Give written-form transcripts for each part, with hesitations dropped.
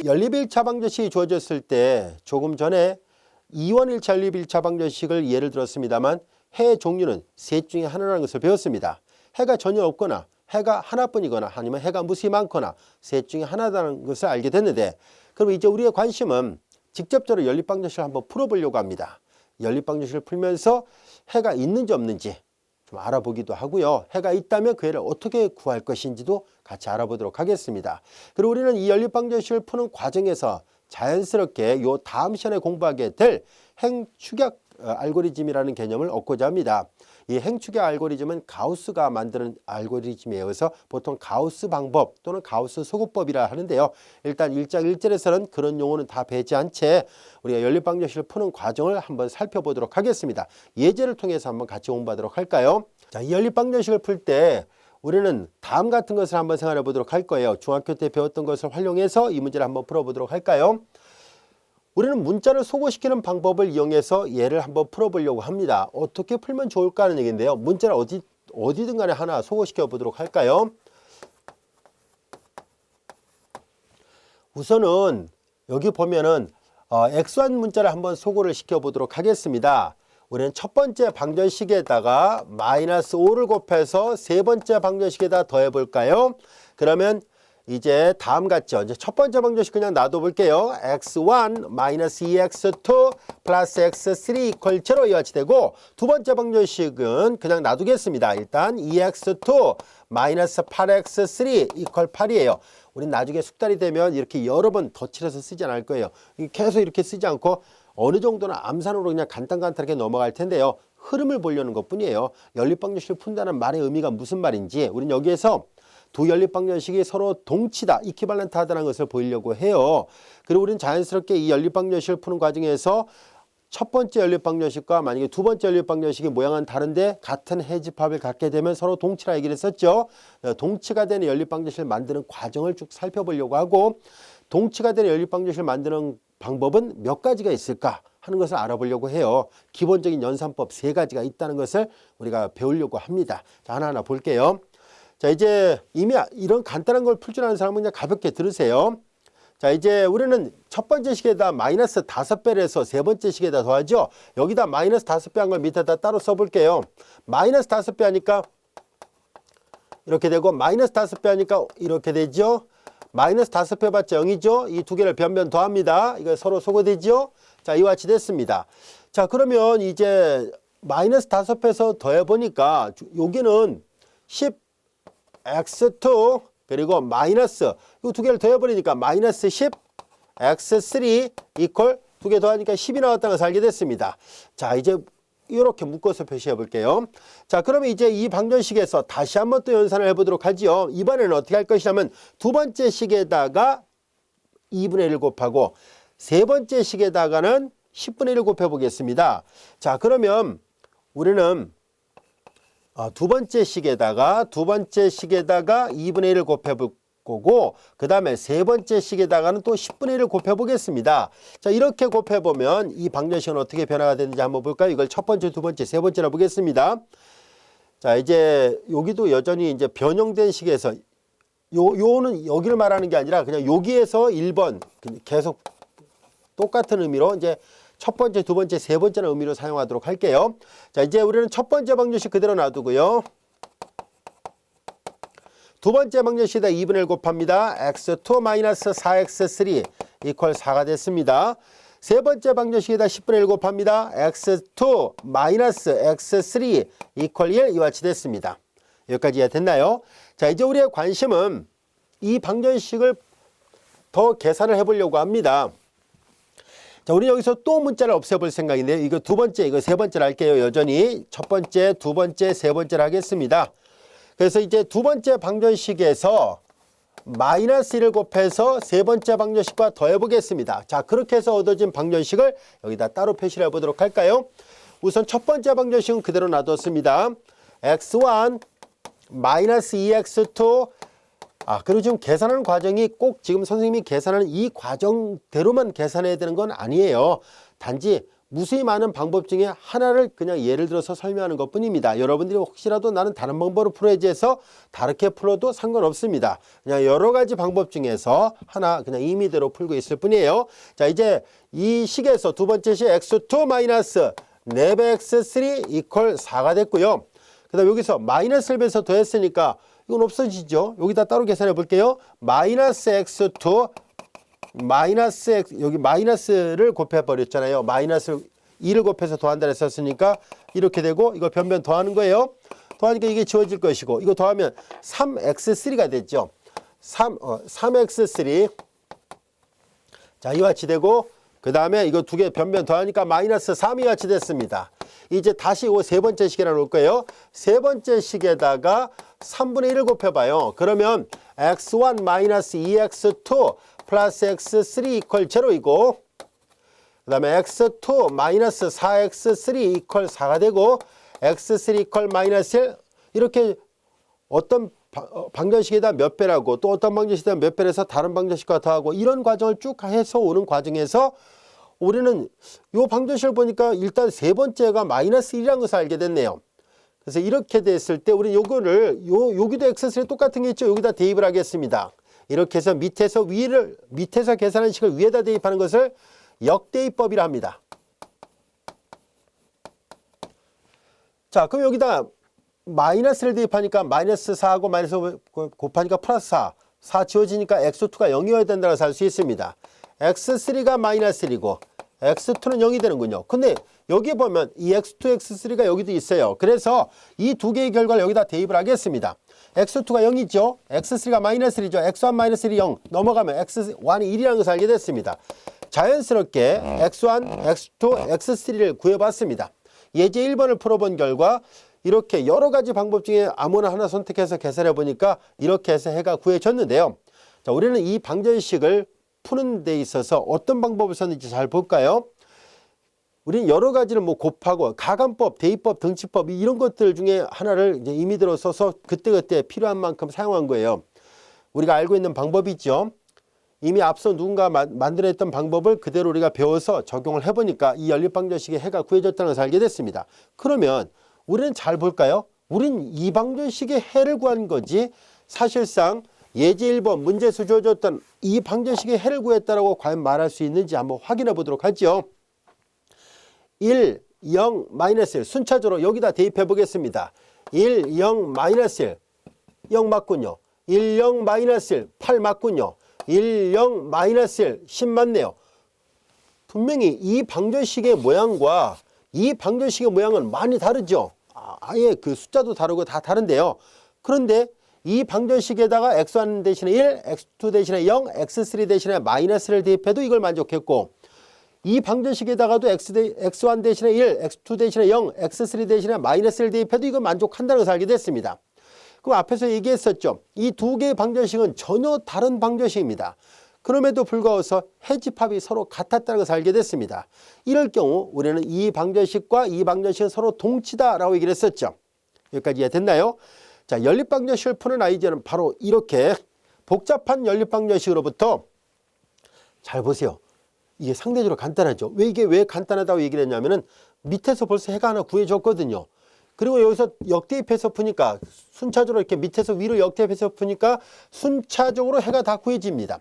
연립 1차 방정식이 주어졌을 때 조금 전에 이원 1차 연립 1차 방정식을 예를 들었습니다만 해 종류는 셋 중에 하나라는 것을 배웠습니다. 해가 전혀 없거나 해가 하나뿐이거나 아니면 해가 무수히 많거나 셋 중에 하나라는 것을 알게 됐는데, 그럼 이제 우리의 관심은 직접적으로 연립 방정식을 한번 풀어보려고 합니다. 연립 방정식을 풀면서 해가 있는지 없는지 좀 알아보기도 하고요. 해가 있다면 그 해를 어떻게 구할 것인지도 같이 알아보도록 하겠습니다. 그리고 우리는 이 연립 방정식을 푸는 과정에서 자연스럽게 요 다음 시간에 공부하게 될 행축약 알고리즘이라는 개념을 얻고자 합니다. 이 행축약 알고리즘은 가우스가 만드는 알고리즘이어서 보통 가우스 방법 또는 가우스 소급법이라 하는데요. 일단 1장 1절에서는 그런 용어는 다 배제한 채 우리가 연립 방정식을 푸는 과정을 한번 살펴보도록 하겠습니다. 예제를 통해서 한번 같이 공부하도록 할까요? 자, 이 연립 방정식을 풀 때 우리는 다음 같은 것을 한번 생각해 보도록 할 거예요. 중학교 때 배웠던 것을 활용해서 이 문제를 한번 풀어보도록 할까요? 우리는 문자를 소거시키는 방법을 이용해서 얘를 한번 풀어보려고 합니다. 어떻게 풀면 좋을까 하는 얘기인데요. 문자를 어디든 간에 하나 소거시켜 보도록 할까요? 우선은 여기 보면은 x1 문자를 한번 소거를 시켜 보도록 하겠습니다. 우리는 첫 번째 방정식에다가 마이너스 5를 곱해서 세 번째 방정식에다 더해 볼까요? 그러면 이제 다음 같죠. 이제 첫 번째 방정식 그냥 놔둬 볼게요. x1 마이너스 2x2 플러스 x3 이퀄 0 이와 같이 되고, 두 번째 방정식은 그냥 놔두겠습니다. 일단 2x2 마이너스 8x3 이퀄 8이에요. 우린 나중에 숙달이 되면 이렇게 여러 번 덧칠해서 쓰지 않을 거예요. 계속 이렇게 쓰지 않고 어느 정도는 암산으로 그냥 간단하게 넘어갈 텐데요. 흐름을 보려는 것 뿐이에요. 연립 방정식을 푼다는 말의 의미가 무슨 말인지 우린 여기에서 두 연립 방정식이 서로 동치다, 이퀴발런트 하다는 것을 보이려고 해요. 그리고 우리는 자연스럽게 이 연립 방정식을 푸는 과정에서 첫 번째 연립 방정식과 만약에 두 번째 연립 방정식의 모양은 다른데 같은 해집합을 갖게 되면 서로 동치라 얘기를 했었죠. 동치가 되는 연립 방정식을 만드는 과정을 쭉 살펴보려고 하고, 동치가 되는 연립 방정식을 만드는 방법은 몇 가지가 있을까 하는 것을 알아보려고 해요. 기본적인 연산법 세 가지가 있다는 것을 우리가 배우려고 합니다. 자, 하나하나 볼게요. 자, 이제 이미 이런 간단한 걸 풀 줄 아는 사람은 그냥 가볍게 들으세요. 자, 이제 우리는 첫 번째 식에다 마이너스 5배를 해서 세 번째 식에다 더하죠. 여기다 마이너스 5배 한 걸 밑에다 따로 써볼게요. 마이너스 5배 하니까 이렇게 되고, 마이너스 5배 하니까 이렇게 되죠. 마이너스 5배 봤자 0이죠. 이 두 개를 변변 더합니다. 이거 서로 소거되죠. 자, 이와 같이 됐습니다. 자, 그러면 이제 마이너스 5배에서 더해보니까 여기는 10x2 그리고 마이너스 이 두 개를 더해버리니까 마이너스 10 x3 이퀄 두 개 더하니까 10이 나왔다는 것을 알게 됐습니다. 자, 이제 이렇게 묶어서 표시해 볼게요. 자, 그러면 이제 이 방정식에서 다시 한번 또 연산을 해보도록 하지요. 이번에는 어떻게 할 것이냐면 두 번째 식에다가 2분의 1 곱하고 세 번째 식에다가는 10분의 1 곱해 보겠습니다. 자, 그러면 우리는 두 번째 식에다가 2분의 1을 곱해 볼 거고, 그 다음에 세 번째 식에다가는 또 10분의 1을 곱해 보겠습니다. 자, 이렇게 곱해 보면 이 방정식은 어떻게 변화가 되는지 한번 볼까요? 이걸 첫 번째, 두 번째, 세 번째라 보겠습니다. 자, 이제 여기도 여전히 이제 변형된 식에서 요는 여기를 말하는 게 아니라 그냥 여기에서 1번 계속 똑같은 의미로 이제 첫 번째, 두 번째, 세 번째는 의미로 사용하도록 할게요. 자, 이제 우리는 첫 번째 방정식 그대로 놔두고요. 두 번째 방정식에다 2분의 1 곱합니다. x2 마이너스 4x3 이퀄 4가 됐습니다. 세 번째 방정식에다 10분의 1 곱합니다. x2 마이너스 x3 이퀄 1 이와 같이 됐습니다. 여기까지 이해됐나요? 자, 이제 우리의 관심은 이 방정식을 더 계산을 해보려고 합니다. 자, 우리 여기서 또 문자를 없애볼 생각인데요. 이거 두 번째, 이거 세 번째를 할게요. 여전히 첫 번째, 두 번째, 세 번째를 하겠습니다. 그래서 이제 두 번째 방정식에서 마이너스 1을 곱해서 세 번째 방정식과 더해 보겠습니다. 자, 그렇게 해서 얻어진 방정식을 여기다 따로 표시를 해보도록 할까요? 우선 첫 번째 방정식은 그대로 놔뒀습니다. x1 마이너스 2x2 그리고 지금 계산하는 과정이 꼭 지금 선생님이 계산하는 이 과정대로만 계산해야 되는 건 아니에요. 단지 무수히 많은 방법 중에 하나를 그냥 예를 들어서 설명하는 것 뿐입니다. 여러분들이 혹시라도 나는 다른 방법으로 풀어야지 해서 다르게 풀어도 상관없습니다. 그냥 여러 가지 방법 중에서 하나 그냥 임의대로 풀고 있을 뿐이에요. 자, 이제 이 식에서 두 번째 식 x2 마이너스 4배 x3 이퀄 4가 됐고요. 그 다음 여기서 마이너스를 빼서 더했으니까 이건 없어지죠. 여기다 따로 계산해 볼게요. 마이너스 x2 마이너스 x, 여기 마이너스를 곱해 버렸잖아요. 마이너스 2를 곱해서 더한다 했었으니까 이렇게 되고 이거 변변 더하는 거예요. 더하니까 이게 지워질 것이고 이거 더하면 3x3가 됐죠. 3x3 자, 이와 같이 되고 그 다음에 이거 두 개 변변 더하니까 마이너스 3이 같이 됐습니다. 이제 다시 이 세 번째 식에다 놓을 거예요. 세 번째 식에다가 3분의 1을 곱해봐요. 그러면 x1 마이너스 2x2 플러스 x3 이퀄 0이고 그 다음에 x2 마이너스 4x3 이퀄 4가 되고 x3 이퀄 마이너스 1 이렇게 어떤 방정식에다 몇 배라고 또 어떤 방정식에다 몇 배를 해서 다른 방정식과 더하고 이런 과정을 쭉 해서 오는 과정에서 우리는 이 방정식을 보니까 일단 세 번째가 마이너스 1이라는 것을 알게 됐네요. 그래서 이렇게 됐을 때 우리 요거를 여기도 x3 똑같은 게 있죠. 여기다 대입을 하겠습니다. 이렇게 해서 밑에서 계산한 식을 위에다 대입하는 것을 역대입법이라 합니다. 자, 그럼 여기다 마이너스를 대입하니까 마이너스 4하고 마이너스 곱하니까 플러스 4 지워지니까 x2가 0이어야 된다고 할 수 있습니다. x3가 마이너스 1이고 x2는 0이 되는군요. 근데 여기 보면 이 x2, x3가 여기도 있어요. 그래서 이 두 개의 결과를 여기다 대입을 하겠습니다. x2가 0이죠. x3가 마이너스 1이죠. x1 마이너스 1이 0 넘어가면 x1이 1이라는 것을 알게 됐습니다. 자연스럽게 x1, x2, x3를 구해봤습니다. 예제 1번을 풀어본 결과 이렇게 여러 가지 방법 중에 아무나 하나 선택해서 계산해 보니까 이렇게 해서 해가 구해졌는데요. 자, 우리는 이 방정식을 푸는 데 있어서 어떤 방법을 썼는지 잘 볼까요? 우리는 여러 가지를 뭐 곱하고 가감법, 대입법, 등치법 이런 것들 중에 하나를 이제 임의대로 써서 그때그때 필요한 만큼 사용한 거예요. 우리가 알고 있는 방법이죠. 이미 앞서 누군가 만들어냈던 방법을 그대로 우리가 배워서 적용을 해보니까 이 연립방정식의 해가 구해졌다는 것을 알게 됐습니다. 그러면 우리는 잘 볼까요? 우린 이 방정식의 해를 구한 거지 사실상 예제 1번 문제에서 주어졌던 이 방정식의 해를 구했다라고 과연 말할 수 있는지 한번 확인해 보도록 하죠. 1, 0, 마이너스 1 순차적으로 여기다 대입해 보겠습니다. 1, 0, 마이너스 1 0 맞군요. 1, 0, 마이너스 1 8 맞군요. 1, 0, 마이너스 1 10 맞네요. 분명히 이 방정식의 모양과 이 방정식의 모양은 많이 다르죠. 아예 그 숫자도 다르고 다 다른데요. 그런데 이 방정식에다가 x1 대신에 1, x2 대신에 0, x3 대신에 마이너스를 대입해도 이걸 만족했고 이 방정식에다가도 x1 대신에 1, x2 대신에 0, x3 대신에 마이너스를 대입해도 이걸 만족한다는 것을 알게 됐습니다. 그럼 앞에서 얘기했었죠. 이 두 개의 방정식은 전혀 다른 방정식입니다. 그럼에도 불구하고 해집합이 서로 같았다는 것을 알게 됐습니다. 이럴 경우 우리는 이 방정식과 이 방정식은 서로 동치다라고 얘기를 했었죠. 여기까지 이해됐나요? 자, 연립방정식을 푸는 아이디어는 바로 이렇게 복잡한 연립방정식으로부터 잘 보세요. 이게 상대적으로 간단하죠. 왜 간단하다고 얘기를 했냐면은 밑에서 벌써 해가 하나 구해줬거든요. 그리고 여기서 역대입해서 푸니까 순차적으로 이렇게 밑에서 위로 역대입해서 푸니까 순차적으로 해가 다 구해집니다.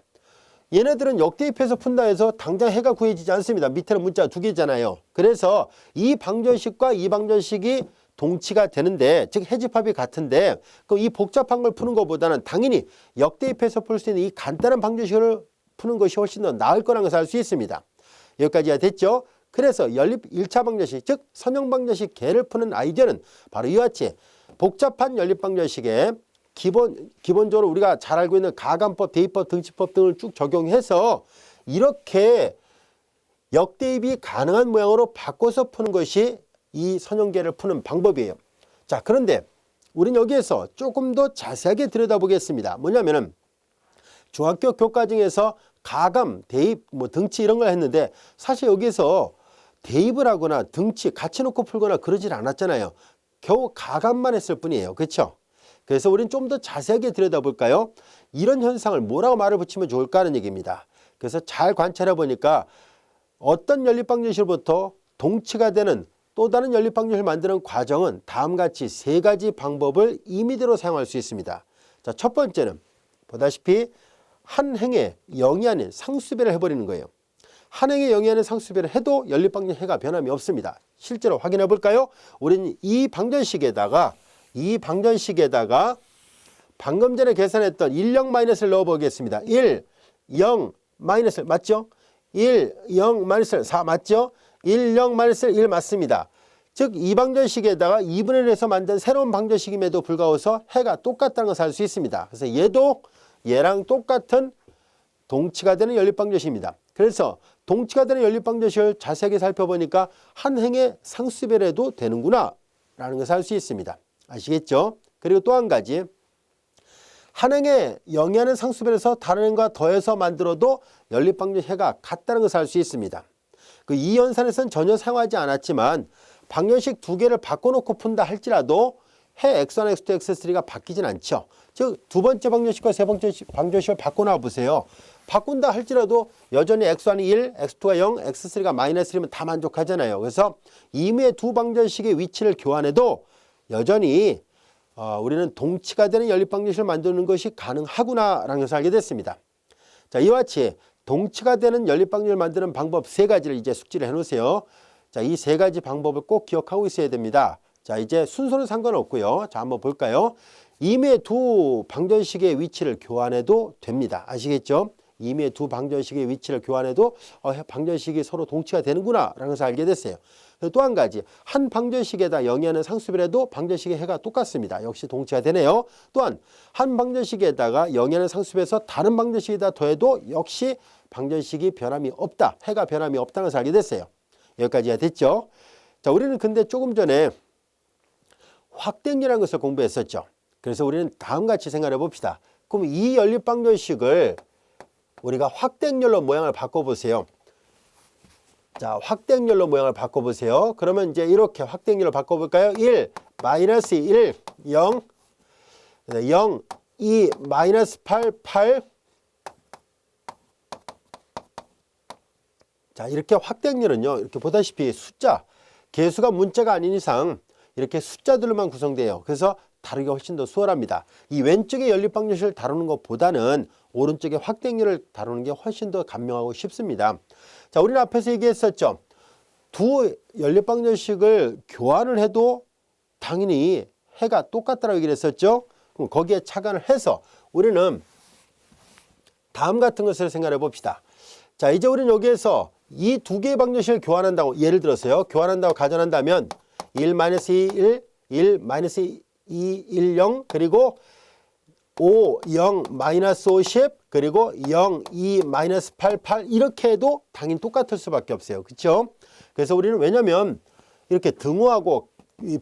얘네들은 역대입해서 푼다 해서 당장 해가 구해지지 않습니다. 밑에는 문자가 두 개잖아요. 그래서 이 방정식과 이 방정식이 동치가 되는데 즉 해집합이 같은데 그럼 이 복잡한 걸 푸는 것보다는 당연히 역대입해서 풀 수 있는 이 간단한 방정식을 푸는 것이 훨씬 더 나을 거라는 것을 알 수 있습니다. 여기까지가 됐죠. 그래서 연립 1차 방정식 즉 선형 방정식 개를 푸는 아이디어는 바로 이와 같이 복잡한 연립 방정식에 기본적으로 우리가 잘 알고 있는 가감법, 대입법, 등치법 등을 쭉 적용해서 이렇게 역대입이 가능한 모양으로 바꿔서 푸는 것이 이 선형계를 푸는 방법이에요. 자, 그런데 우리는 여기에서 조금 더 자세하게 들여다보겠습니다. 뭐냐면은 중학교 교과정에서 가감, 대입, 등치 이런 걸 했는데 사실 여기서 대입을 하거나 등치 같이 놓고 풀거나 그러질 않았잖아요. 겨우 가감만 했을 뿐이에요. 그렇죠? 그래서 우리는 좀 더 자세하게 들여다볼까요? 이런 현상을 뭐라고 말을 붙이면 좋을까 하는 얘기입니다. 그래서 잘 관찰해 보니까 어떤 연립방정식으로부터 동치가 되는 또 다른 연립방정식을 만드는 과정은 다음과 같이 세 가지 방법을 임의대로 사용할 수 있습니다. 자, 첫 번째는 보다시피 한 행에 0이 아닌 상수배를 해버리는 거예요. 한 행에 0이 아닌 상수배를 해도 연립방정식 해가 변함이 없습니다. 실제로 확인해 볼까요? 우리는 이 방정식에다가 방금 전에 계산했던 1, 0 마이너스를 넣어 보겠습니다. 1, 0 마이너스 맞죠? 1, 0 마이너스 4 맞죠? 1, 0 마이너스 1 맞습니다. 즉 이 방정식에다가 2분의 1에서 만든 새로운 방정식임에도 불구하고 해가 똑같다는 것을 알 수 있습니다. 그래서 얘도 얘랑 똑같은 동치가 되는 연립방정식입니다. 그래서 동치가 되는 연립방정식을 자세하게 살펴보니까 한 행의 상수배를 해도 되는구나 라는 것을 알 수 있습니다. 아시겠죠? 그리고 또 한 가지, 한 행에 0이 하는 상수배를 해서 다른 행과 더해서 만들어도 연립방정식 해가 같다는 것을 알 수 있습니다. 이 연산에서는 전혀 사용하지 않았지만 방정식 두 개를 바꿔놓고 푼다 할지라도 해 x1, x2, x3가 바뀌진 않죠. 즉 두 번째 방정식과 세 번째 방정식을 바꿔놔 보세요. 바꾼다 할지라도 여전히 x1이 1, x2가 0, x3가 마이너스 1이면 다 만족하잖아요. 그래서 임의의 두 방정식의 위치를 교환해도 여전히 우리는 동치가 되는 연립방정식을 만드는 것이 가능하구나라는 것을 알게 됐습니다. 자, 이와 같이 동치가 되는 연립방정식을 만드는 방법 세 가지를 이제 숙지를 해놓으세요. 자, 이 세 가지 방법을 꼭 기억하고 있어야 됩니다. 자, 이제 순서는 상관없고요. 자, 한번 볼까요? 임의의 두 방정식의 위치를 교환해도 됩니다. 아시겠죠? 임의의 두 방정식의 위치를 교환해도 방정식이 서로 동치가 되는구나 라는 것을 알게 됐어요. 또 한 가지, 한 방정식에다 0이 하는 상수배를 해도 방정식의 해가 똑같습니다. 역시 동치가 되네요. 또한 한 방정식에다가 0이 하는 상수배에서 다른 방정식에다 더해도 역시 방정식이 변함이 없다. 해가 변함이 없다는 것을 알게 됐어요. 여기까지가 됐죠. 자, 우리는 근데 조금 전에 확대행렬이라는 것을 공부했었죠. 그래서 우리는 다음과 같이 생각해 봅시다. 그럼 이 연립방정식을 우리가 확대행렬로 모양을 바꿔보세요. 자, 확대행렬로 모양을 바꿔보세요. 그러면 이제 이렇게 확대행렬로 바꿔볼까요? 1, 마이너스 1, 0, 0, 2, 마이너스 8, 8. 자, 이렇게 확대행렬은요, 이렇게 보다시피 숫자, 개수가 문자가 아닌 이상 이렇게 숫자들로만 구성돼요. 그래서 다루기가 훨씬 더 수월합니다. 이 왼쪽의 연립방정식을 다루는 것보다는 오른쪽의 확대행렬을 다루는 게 훨씬 더 간명하고 쉽습니다. 자, 우리는 앞에서 얘기했었죠. 두 연립방정식을 교환을 해도 당연히 해가 똑같다라고 얘기를 했었죠. 그럼 거기에 착안을 해서 우리는 다음 같은 것을 생각해 봅시다. 자, 이제 우리는 여기에서 이 두 개의 방정식을 교환한다고, 예를 들어서요, 교환한다고 가정한다면 1, 2, 1, 1, 2, 1, 0, 그리고 5, 0, 마이너스 50, 그리고 0, 2, 마이너스 8, 8 이렇게 해도 당연히 똑같을 수밖에 없어요. 그렇죠? 그래서 우리는 왜냐면 이렇게 등호하고 이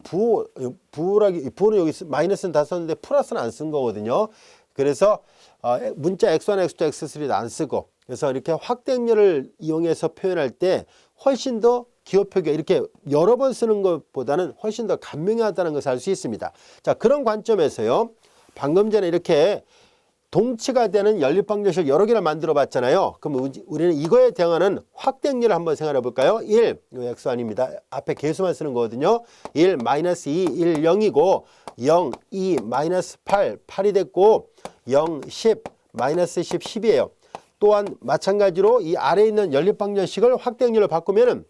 부호는 여기 마이너스는 다 썼는데 플러스는 안 쓴 거거든요. 그래서 문자 x1, x2, x3도 안 쓰고, 그래서 이렇게 확대행렬을 이용해서 표현할 때 훨씬 더 기호표기가 이렇게 여러 번 쓰는 것보다는 훨씬 더 간명하다는 것을 알 수 있습니다. 자, 그런 관점에서요, 방금 전에 이렇게 동치가 되는 연립방정식을 여러 개를 만들어 봤잖아요. 그럼 우리는 이거에 대응하는 확대행렬을 한번 생각해 볼까요? 1, 이거 x1입니다. 앞에 개수만 쓰는 거거든요. 1, 마이너스 2, 1, 0이고 0, 2, 마이너스 8, 8이 됐고 0, 10, 마이너스 10, 10이에요. 또한 마찬가지로 이 아래에 있는 연립방정식을 확대행렬로 바꾸면은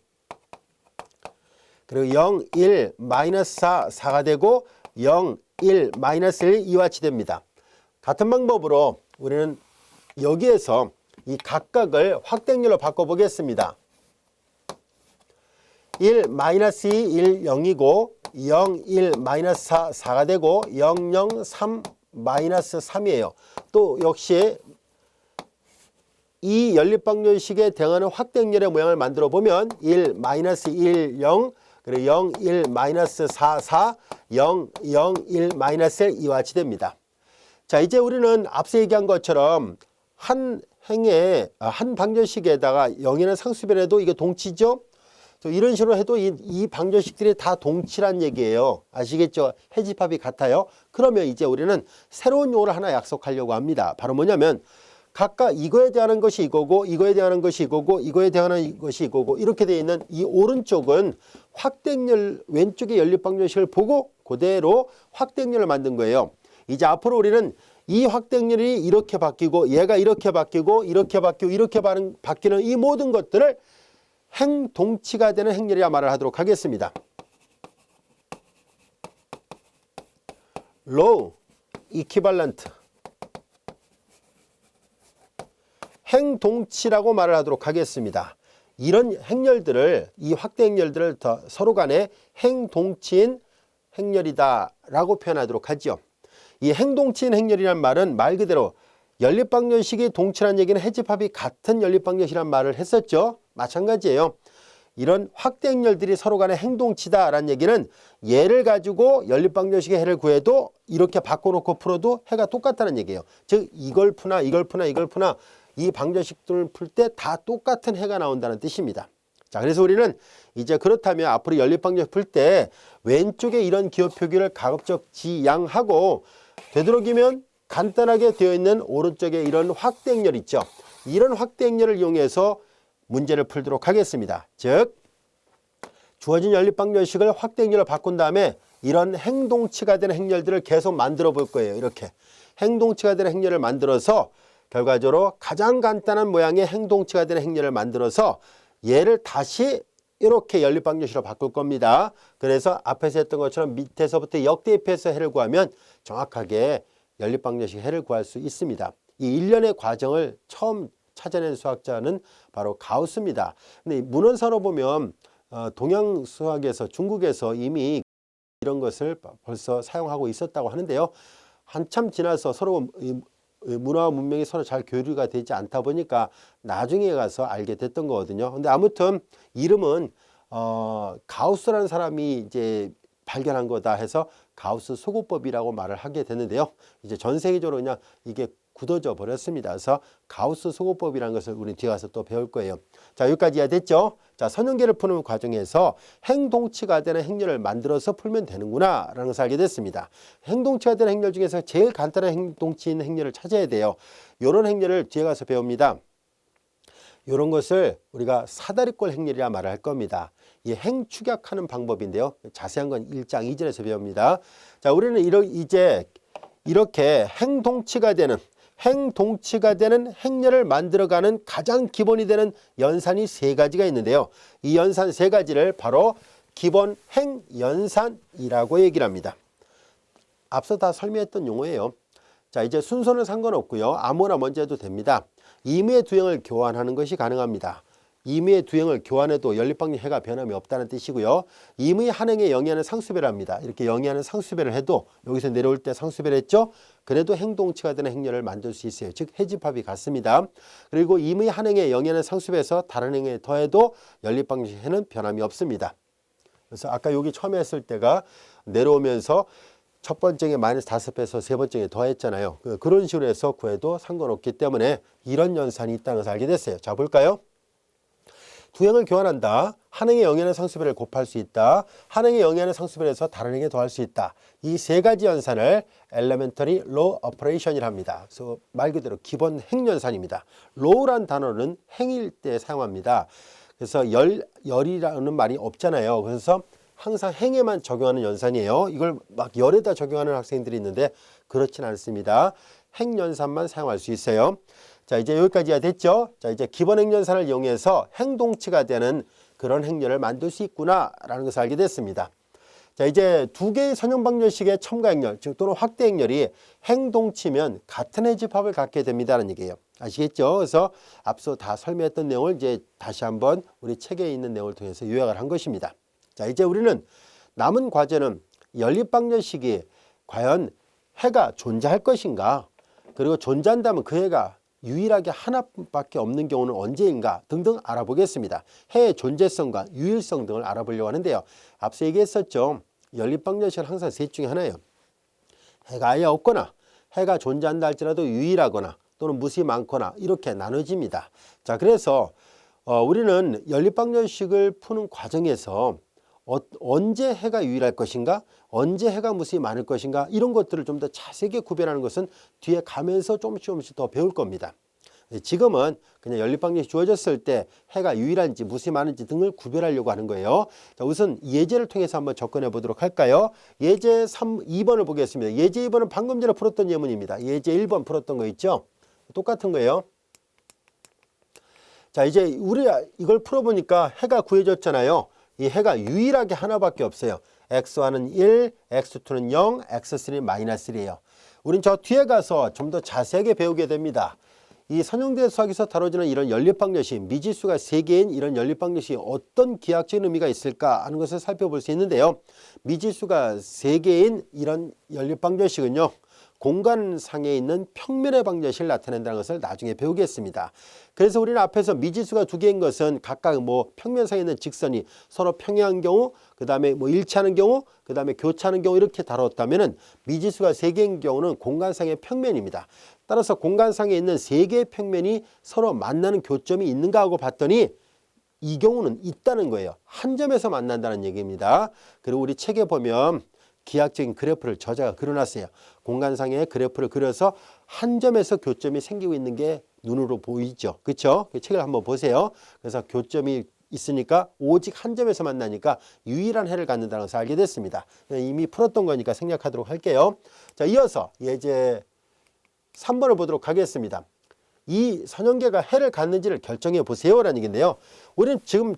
그리고 0, 1, 마이너스 4, 4가 되고 0, 1, 마이너스 1, 이와 같이 됩니다. 같은 방법으로 우리는 여기에서 이 각각을 확대행렬로 바꿔보겠습니다. 1, 마이너스 2, 1, 0이고 0, 1, 마이너스 4, 4가 되고 0, 0, 3, 마이너스 3이에요. 또 역시 이 연립방정식에 대응하는 확대행렬의 모양을 만들어 보면 1, 마이너스 1, 0, 그리고 0, 1, 마이너스 4, 4, 0, 0, 1, 마이너스 1 이와 같이 됩니다. 자, 이제 우리는 앞서 얘기한 것처럼 한 방정식에다가 0이라는 상수배를 해도 이게 동치죠? 이런 식으로 해도 이 방정식들이 다 동치란 얘기예요. 아시겠죠? 해집합이 같아요. 그러면 이제 우리는 새로운 요를 하나 약속하려고 합니다. 바로 뭐냐면 각각 이거에 대한 것이 이거고 이거에 대한 것이 이거고 이거에 대한 것이 이거고 이렇게 되어 있는 이 오른쪽은 확대행렬, 왼쪽의 연립방정식을 보고 그대로 확대행렬을 만든 거예요. 이제 앞으로 우리는 이 확대행렬이 이렇게 바뀌고 얘가 이렇게 바뀌고 이렇게 바뀌고 이렇게 바뀌는 이 모든 것들을 행동치가 되는 행렬이라 말을 하도록 하겠습니다. 로우 이퀴발런트 행동치라고 말을 하도록 하겠습니다. 이런 행렬들을 이 확대 행렬들을 서로 간에 행동치인 행렬이다 라고 표현하도록 하죠. 이 행동치인 행렬이란 말은 말 그대로 연립방정식이 동치란 얘기는 해집합이 같은 연립방정식이란 말을 했었죠. 마찬가지예요. 이런 확대 행렬들이 서로 간에 행동치다라는 얘기는 얘를 가지고 연립방정식의 해를 구해도 이렇게 바꿔놓고 풀어도 해가 똑같다는 얘기예요. 즉 이걸 푸나 이걸 푸나 이걸 푸나 이 방정식들을 풀 때 다 똑같은 해가 나온다는 뜻입니다. 자, 그래서 우리는 이제 그렇다면 앞으로 연립방정식 풀 때 왼쪽에 이런 기호 표기를 가급적 지양하고 되도록이면 간단하게 되어 있는 오른쪽에 이런 확대 행렬 있죠. 이런 확대 행렬을 이용해서 문제를 풀도록 하겠습니다. 즉 주어진 연립방정식을 확대 행렬로 바꾼 다음에 이런 행동치가 되는 행렬들을 계속 만들어 볼 거예요. 이렇게 행동치가 되는 행렬을 만들어서 결과적으로 가장 간단한 모양의 행동치가 되는 행렬을 만들어서 얘를 다시 이렇게 연립방정식으로 바꿀 겁니다. 그래서 앞에서 했던 것처럼 밑에서부터 역대입해서 해를 구하면 정확하게 연립방정식 해를 구할 수 있습니다. 이 일련의 과정을 처음 찾아낸 수학자는 바로 가우스입니다. 근데 문헌서로 보면 동양 수학에서 중국에서 이미 이런 것을 벌써 사용하고 있었다고 하는데요. 한참 지나서 서로 문화와 문명이 서로 잘 교류가 되지 않다 보니까 나중에 가서 알게 됐던 거거든요. 근데 아무튼 이름은 가우스라는 사람이 이제 발견한 거다 해서 가우스 소고법이라고 말을 하게 됐는데요. 이제 전 세계적으로 그냥 이게 굳어져 버렸습니다. 그래서 가우스 소고법이라는 것을 우리 뒤에 가서 또 배울 거예요. 자, 여기까지 이해됐죠? 자, 선형계를 푸는 과정에서 행동치가 되는 행렬을 만들어서 풀면 되는구나 라는 것을 알게 됐습니다. 행동치가 되는 행렬 중에서 제일 간단한 행동치인 행렬을 찾아야 돼요. 이런 행렬을 뒤에 가서 배웁니다. 이런 것을 우리가 사다리꼴 행렬이라 말을 할 겁니다. 이 행추격하는 방법인데요. 자세한 건 1장 2절에서 배웁니다. 자, 우리는 이제 이렇게 행동치가 되는 행렬을 만들어가는 가장 기본이 되는 연산이 세 가지가 있는데요. 이 연산 세 가지를 바로 기본 행연산이라고 얘기를 합니다. 앞서 다 설명했던 용어예요. 자, 이제 순서는 상관없고요. 아무나 먼저 해도 됩니다. 임의의 두형을 교환하는 것이 가능합니다. 임의의 두형을 교환해도 연립방정 해가 변함이 없다는 뜻이고요. 임의 한행에 영위하는 상수배를 합니다. 이렇게 영위하는 상수배를 해도 여기서 내려올 때 상수배를 했죠. 그래도 행동치가 되는 행렬을 만들 수 있어요. 즉 해집합이 같습니다. 그리고 임의 한행에 영위하는 상수배에서 다른 행에 더해도 연립방정 해는 변함이 없습니다. 그래서 아까 여기 처음에 했을 때가 내려오면서 첫 번째에 마이너스 5배에서 세 번째에 더했잖아요. 그런 식으로 해서 구해도 상관없기 때문에 이런 연산이 있다는 것을 알게 됐어요. 자, 볼까요? 두형을 교환한다. 한 행에 영위하는 상수배를 곱할 수 있다. 한 행에 영위하는 상수배를 해서 다른 행에 더할 수 있다. 이 세 가지 연산을 Elementary Law Operation이라 합니다. 그래서 말 그대로 기본 행연산입니다. Law란 단어는 행일 때 사용합니다. 그래서 열이라는 말이 없잖아요. 그래서 항상 행에만 적용하는 연산이에요. 이걸 막 열에다 적용하는 학생들이 있는데 그렇진 않습니다. 행연산만 사용할 수 있어요. 자, 이제 여기까지가 됐죠? 자, 이제 기본 행연산을 이용해서 행동치가 되는 그런 행렬을 만들 수 있구나라는 것을 알게 됐습니다. 자, 이제 두 개의 선형방정식의 첨가 행렬, 즉 또는 확대 행렬이 행동치면 같은 해집합을 갖게 됩니다라는 얘기예요. 아시겠죠? 그래서 앞서 다 설명했던 내용을 이제 다시 한번 우리 책에 있는 내용을 통해서 요약을 한 것입니다. 자, 이제 우리는 남은 과제는 연립방정식이 과연 해가 존재할 것인가, 그리고 존재한다면 그 해가 유일하게 하나밖에 없는 경우는 언제인가 등등 알아보겠습니다. 해의 존재성과 유일성 등을 알아보려고 하는데요. 앞서 얘기했었죠. 연립방정식은 항상 셋 중에 하나예요. 해가 아예 없거나 해가 존재한다 할지라도 유일하거나 또는 무수히 많거나 이렇게 나눠집니다. 자, 그래서 우리는 연립방정식을 푸는 과정에서 언제 해가 유일할 것인가, 언제 해가 무수히 많을 것인가, 이런 것들을 좀 더 자세하게 구별하는 것은 뒤에 가면서 조금씩 더 배울 겁니다. 지금은 그냥 연립방정식 주어졌을 때 해가 유일한지 무심하는지 등을 구별하려고 하는 거예요. 자, 우선 예제를 통해서 한번 접근해 보도록 할까요? 예제 2번을 보겠습니다. 예제 2번은 방금 전에 풀었던 예문입니다. 예제 1번 풀었던 거 있죠? 똑같은 거예요. 자, 이제 우리가 이걸 풀어보니까 해가 구해졌잖아요. 이 해가 유일하게 하나밖에 없어요. x1은 1, x2는 0, x3는 -1이에요. 우린 저 뒤에 가서 좀 더 자세하게 배우게 됩니다. 이 선형대 수학에서 다뤄지는 이런 연립방정식, 미지수가 3개인 이런 연립방정식이 어떤 기하학적인 의미가 있을까 하는 것을 살펴볼 수 있는데요. 미지수가 3개인 이런 연립방정식은요, 공간상에 있는 평면의 방정식을 나타낸다는 것을 나중에 배우겠습니다. 그래서 우리는 앞에서 미지수가 2개인 것은 각각 뭐 평면상에 있는 직선이 서로 평행한 경우, 그 다음에 뭐 일치하는 경우, 그 다음에 교차하는 경우 이렇게 다뤘다면은 미지수가 3개인 경우는 공간상의 평면입니다. 따라서 공간상에 있는 3개의 평면이 서로 만나는 교점이 있는가 하고 봤더니 이 경우는 있다는 거예요. 한 점에서 만난다는 얘기입니다. 그리고 우리 책에 보면 기하학적인 그래프를 저자가 그려놨어요. 공간상의 그래프를 그려서 한 점에서 교점이 생기고 있는 게 눈으로 보이죠. 그렇죠? 그 책을 한번 보세요. 그래서 교점이 있으니까 오직 한 점에서 만나니까 유일한 해를 갖는다는 것을 알게 됐습니다. 이미 풀었던 거니까 생략하도록 할게요. 자, 이어서 예제 3번을 보도록 하겠습니다. 이 선형계가 해를 갖는지를 결정해 보세요라는 얘기인데요. 우리는 지금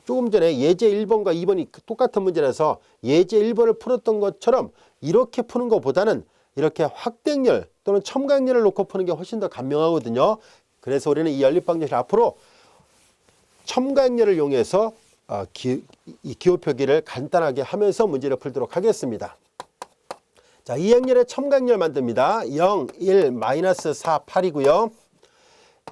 조금 전에 예제 1번과 2번이 똑같은 문제라서 예제 1번을 풀었던 것처럼 이렇게 푸는 것보다는 이렇게 확대행렬 또는 첨가행렬을 놓고 푸는 게 훨씬 더 간명하거든요. 그래서 우리는 이 연립방정식 앞으로 첨가행렬을 이용해서 이 기호표기를 간단하게 하면서 문제를 풀도록 하겠습니다. 자, 이 행렬의 첨가행렬 만듭니다. 0, 1, 마이너스 4, 8이고요.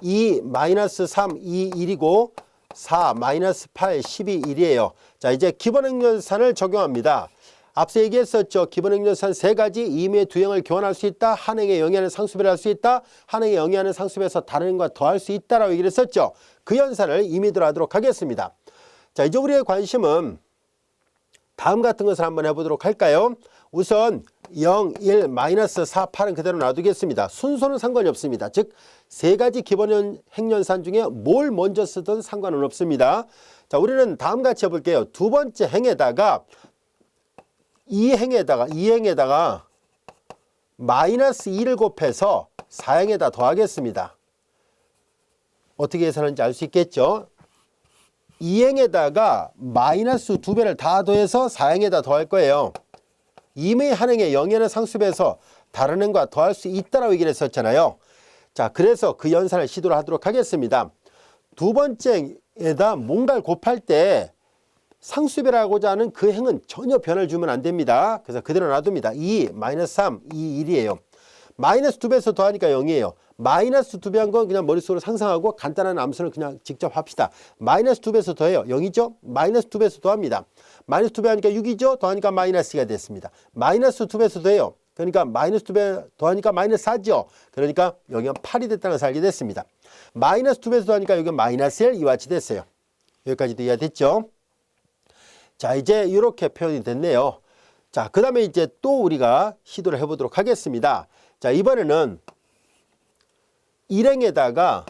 2, 마이너스 3, 2, 1이고 4, 마이너스 8, 12, 1이에요. 자, 이제 기본행렬산을 적용합니다. 앞서 얘기했었죠. 기본행렬산 3가지, 임의의 두 행을 교환할 수 있다. 한 행에 영위하는 상수배를 할 수 있다. 한 행에 영위하는 상수배에서 다른 행과 더할 수 있다라고 얘기를 했었죠. 그 연산을 임의대로 하도록 하겠습니다. 자, 이제 우리의 관심은 다음 같은 것을 한번 해보도록 할까요? 우선 0, 1, 마이너스 4, 8은 그대로 놔두겠습니다. 순서는 상관이 없습니다. 즉 3가지 기본 행연산 중에 뭘 먼저 쓰든 상관은 없습니다. 자, 우리는 다음 같이 해볼게요. 두 번째 행에다가 이 행에다가 마이너스 2를 곱해서 4행에다 더하겠습니다. 어떻게 계산하는지 알 수 있겠죠? 2행에다가 마이너스 2배를 다 더해서 4행에다 더할 거예요. 임의 한 행에 영위하는 상수배에서 다른 행과 더할 수 있다라고 얘기를 했었잖아요. 자, 그래서 그 연산을 시도를 하도록 하겠습니다. 두 번째에다 뭔가를 곱할 때 상수배를 하고자 하는 그 행은 전혀 변화를 주면 안 됩니다. 그래서 그대로 놔둡니다. 2, 마이너스 3, 2, 1이에요. 마이너스 2배에서 더하니까 0이에요. 마이너스 2배 한 건 그냥 머릿속으로 상상하고 간단한 암수는 그냥 직접 합시다. 마이너스 2배에서 더해요. 0이죠? 마이너스 2배에서 더합니다. 마이너스 2배 하니까 6이죠? 더하니까 마이너스가 됐습니다. 마이너스 2배에서 더해요. 그러니까 마이너스 2배 더하니까 마이너스 4죠? 그러니까 여기가 8이 됐다는 것을 알게 됐습니다. 마이너스 2배에서 더하니까 여기 마이너스 1 이와 같이 됐어요. 여기까지도 이해됐죠? 자, 이제 이렇게 표현이 됐네요. 자, 그 다음에 이제 또 우리가 시도를 해보도록 하겠습니다. 자, 이번에는 1행에다가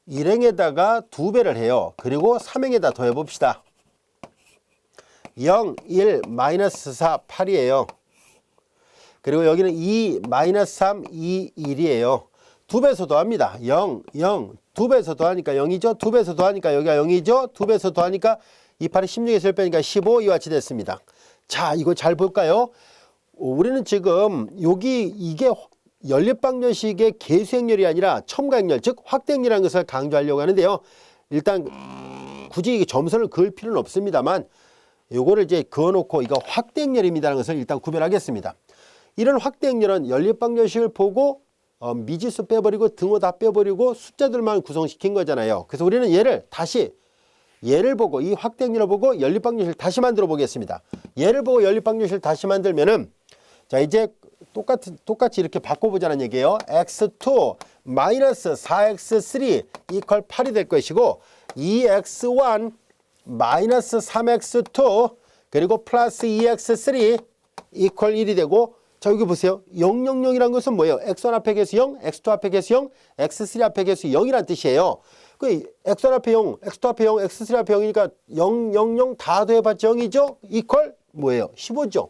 2배를 해요. 그리고 3행에다 더해봅시다. 0, 1, 마이너스 4, 8이에요. 그리고 여기는 2, 마이너스 3, 2, 1이에요. 2배에서 더합니다. 0, 0, 2배에서 더하니까 0이죠. 2배에서 더하니까 여기가 0이죠. 2배에서 더하니까 2, 8이 16에서 1 빼니까 15 이와 같이 됐습니다. 자, 이거 잘 볼까요? 우리는 지금 이게 연립방정식의 개수행렬이 아니라 첨가행렬, 즉 확대행렬이라는 것을 강조하려고 하는데요. 일단 굳이 점선을 그을 필요는 없습니다만 요거를 이제 그어놓고 이거 확대행렬입니다라는 것을 일단 구별하겠습니다. 이런 확대행렬은 연립방정식을 보고 미지수 빼버리고 등호 다 빼버리고 숫자들만 구성시킨 거잖아요. 그래서 우리는 얘를 보고 이 확대행렬을 보고 연립방정식을 다시 만들어 보겠습니다. 얘를 보고 연립방정식을 다시 만들면은 자, 이제 똑같이 이렇게 바꿔보자는 얘기예요. x2 마이너스 4x3 이퀄 8이 될 것이고 2x1 마이너스 3x2 그리고 플러스 2x3 이퀄 1이 되고 자, 여기 보세요. 000이라는 것은 뭐예요? x1 앞에 개수 0, x2 앞에 개수 0, x3 앞에 개수 0이란 뜻이에요. 그 x1 앞에 0, x2 앞에 0, x3 앞에 0이니까 0, 0, 0 다 더해봤자 0이죠? 이퀄 뭐예요? 15죠.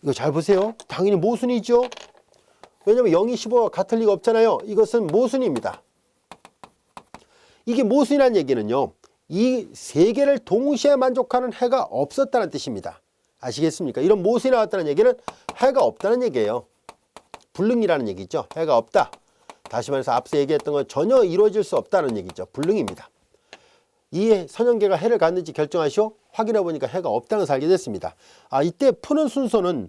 이거 잘 보세요. 당연히 모순이죠. 왜냐면 0이 15와 같을 리가 없잖아요. 이것은 모순입니다. 이게 모순이라는 얘기는요, 이 세 개를 동시에 만족하는 해가 없었다는 뜻입니다. 아시겠습니까? 이런 모순이 나왔다는 얘기는 해가 없다는 얘기예요. 불능이라는 얘기죠. 해가 없다. 다시 말해서 앞서 얘기했던 건 전혀 이루어질 수 없다는 얘기죠. 불능입니다. 이 선형계가 해를 갖는지 결정하시오. 확인해 보니까 해가 없다는 것을 알게 됐습니다. 이때 푸는 순서는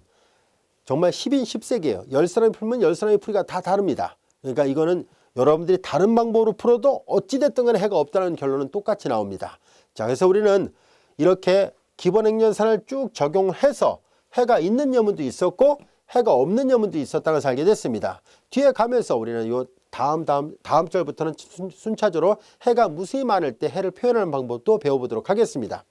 정말 10인 10색이에요. 10사람이 풀면 10사람이 풀이가 다 다릅니다. 그러니까 이거는 여러분들이 다른 방법으로 풀어도 어찌됐든 간에 해가 없다는 결론은 똑같이 나옵니다. 자, 그래서 우리는 이렇게 기본행렬산을 쭉 적용해서 해가 있는 여문도 있었고 해가 없는 여문도 있었다는 것을 알게 됐습니다. 뒤에 가면서 우리는 요 다음 절부터는 순차적으로 해가 무수히 많을 때 해를 표현하는 방법도 배워보도록 하겠습니다.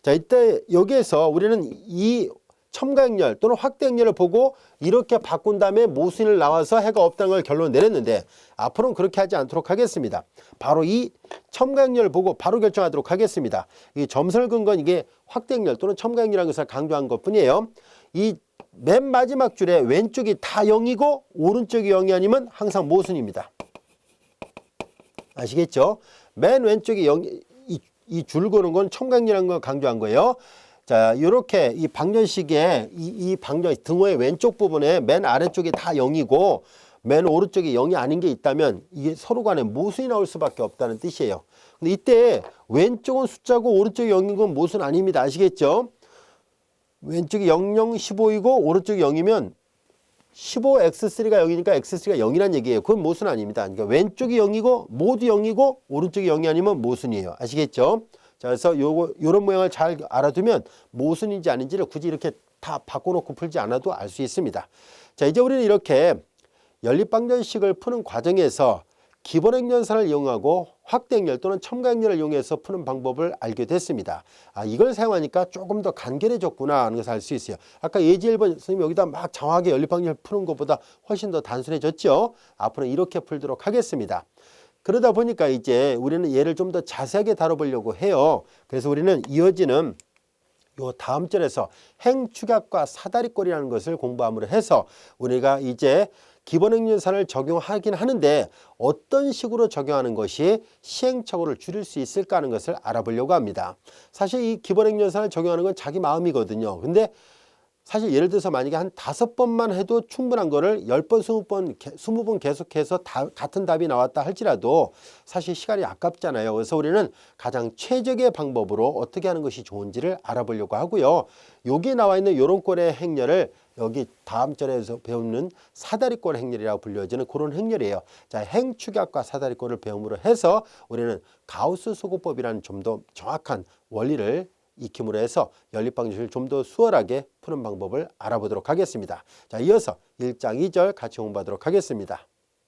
자, 이때 여기에서 우리는 이 첨가행렬 또는 확대행렬을 보고 이렇게 바꾼 다음에 모순을 나와서 해가 없다는 걸 결론을 내렸는데 앞으로는 그렇게 하지 않도록 하겠습니다. 바로 이 첨가행렬을 보고 바로 결정하도록 하겠습니다. 이 점선을 긋은 건 이게 확대행렬 또는 첨가행렬이라는 것을 강조한 것뿐이에요. 이 맨 마지막 줄에 왼쪽이 다 0이고 오른쪽이 0이 아니면 항상 모순입니다. 아시겠죠? 맨 왼쪽이 0, 이 줄 그는 건 첨가행렬이라는 걸 강조한 거예요. 자, 이렇게 이 방정식의 이 방정 등호의 왼쪽 부분에 맨 아래쪽이 다 0이고 맨 오른쪽이 0이 아닌 게 있다면 이게 서로 간에 모순이 나올 수밖에 없다는 뜻이에요. 근데 이때 왼쪽은 숫자고 오른쪽이 0인 건 모순 아닙니다. 아시겠죠? 왼쪽이 00, 15이고 오른쪽이 0이면 15x3가 0이니까 x3가 0이란 얘기예요. 그건 모순 아닙니다. 그러니까 왼쪽이 0이고 모두 0이고 오른쪽이 0이 아니면 모순이에요. 아시겠죠? 자, 그래서 요런 모양을 잘 알아두면 모순인지 아닌지를 굳이 이렇게 다 바꿔놓고 풀지 않아도 알 수 있습니다. 자, 이제 우리는 이렇게 연립방정식을 푸는 과정에서 기본행렬산을 이용하고 확대행렬 또는 첨가행렬을 이용해서 푸는 방법을 알게 됐습니다. 이걸 사용하니까 조금 더 간결해졌구나 하는 것을 알 수 있어요. 아까 예지 1번 선생님이 여기다 막 정확하게 연립방정식을 푸는 것보다 훨씬 더 단순해졌죠. 앞으로 이렇게 풀도록 하겠습니다. 그러다 보니까 이제 우리는 얘를 좀 더 자세하게 다뤄보려고 해요. 그래서 우리는 이어지는 요 다음 절에서 행축약과 사다리꼴이라는 것을 공부함으로 해서 우리가 이제 기본행렬산을 적용하긴 하는데 어떤 식으로 적용하는 것이 시행착오를 줄일 수 있을까 하는 것을 알아보려고 합니다. 사실 이 기본행렬산을 적용하는 건 자기 마음이거든요. 근데 사실 예를 들어서 만약에 한 5번만 해도 충분한 거를 10번, 20번 계속해서 같은 답이 나왔다 할지라도 사실 시간이 아깝잖아요. 그래서 우리는 가장 최적의 방법으로 어떻게 하는 것이 좋은지를 알아보려고 하고요. 여기 나와 있는 요런 꼴의 행렬을 여기 다음 절에서 배우는 사다리꼴 행렬이라고 불려지는 그런 행렬이에요. 자, 행축약과 사다리꼴을 배움으로 해서 우리는 가우스 소구법이라는 좀 더 정확한 원리를 익힘으로 해서 연립방정식을 좀 더 수월하게 푸는 방법을 알아보도록 하겠습니다. 자, 이어서 1장 2절 같이 공부하도록 하겠습니다.